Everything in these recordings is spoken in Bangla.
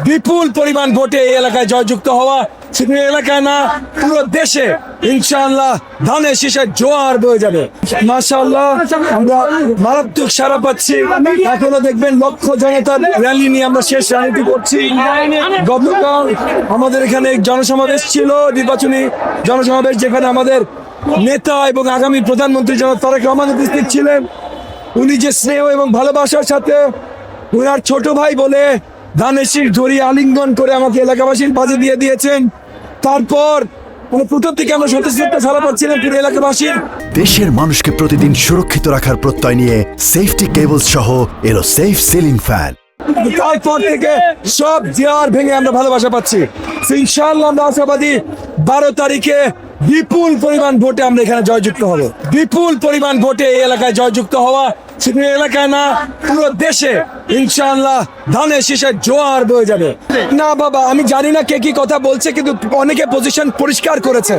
বিপুল পরিমাণ ভোটে এই এলাকায় জয়যুক্ত হওয়া, শুধু এলাকায় না পুরো দেশে ইনশাআল্লাহ ধানের শীষের জোয়ার বয়ে যাবে। মাশাআল্লাহ, আমরা মারাত্মক সাড়া পাচ্ছি। এখনো দেখবেন লক্ষ জনতার র্যালি নিয়ে আমরা শেষ রাজনীতি করছি। গতকাল আমাদের এখানে জনসমাবেশ ছিল, নির্বাচনী জনসমাবেশ, যেখানে আমাদের নেতা এবং আগামী প্রধানমন্ত্রী জনাব তারেক রহমান উপস্থিত ছিলেন। উনি যে স্নেহ এবং ভালোবাসার সাথে উনার ছোট ভাই বলে ধানের শীষ ধরিয়ে আলিঙ্গন করে আমাকে এলাকাবাসীর পাশে দিয়ে দিয়েছেন। তারপর প্রথম থেকে আমরা সত্যি সারা পাচ্ছিলাম পুরো এলাকাবাসীর। দেশের মানুষকে প্রতিদিন সুরক্ষিত রাখার প্রত্যয় নিয়ে সেফটি কেবলস সহ এলো সেফ সিলিং ফ্যান। তারপর থেকে সব জেয়ার ভেঙে আমরা ভালোবাসা পাচ্ছি। ইনশাআল্লাহ আমরা আশাবাদী 12 তারিখে বিপুল পরিমাণ ভোটে আমরা এখানে জয়যুক্ত হব। বিপুল পরিমাণ ভোটে এই এলাকায় জয়যুক্ত হওয়া, শুধু এলাকায় না পুরো দেশে ইনশাআল্লাহ ধানের শীষের জোয়ার বয়ে যাবে। না বাবা, আমি জানি না কে কি কথা বলছে, কিন্তু অনেকে পজিশন পরিষ্কার করেছে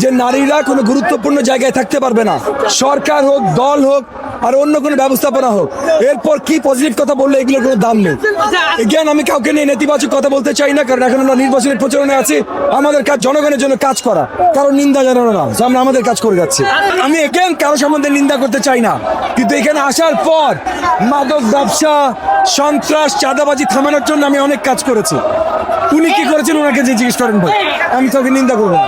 যে নারীরা কোনো গুরুত্বপূর্ণ জায়গায় থাকতে পারবে না, সরকার হোক, দল হোক, আর অন্য কোনো ব্যবস্থাপনা হোক। এরপর কি পজিটিভ কথা বললে এগুলোর কোনো দাম নেই। এগেন, আমি কাউকে নিয়ে নেতিবাচক কথা বলতে চাই না, কারণ এখন আমরা নির্বাচনের প্রচারণে আছি। আমাদের কাজ জনগণের জন্য কাজ করা, কারণ নিন্দা জানানো না। আমরা আমাদের কাজ করে যাচ্ছি। আমি এগেন কারো সম্বন্ধে নিন্দা করতে চাই না, কিন্তু এখানে আসার পর মাদক ব্যবসা, সন্ত্রাস, চাঁদাবাজি থামানোর জন্য আমি অনেক কাজ করেছি। উনি কি করেছেন ওনাকে যে জিজ্ঞেস করেন ভাই, আমি তোকে নিন্দা করবো না।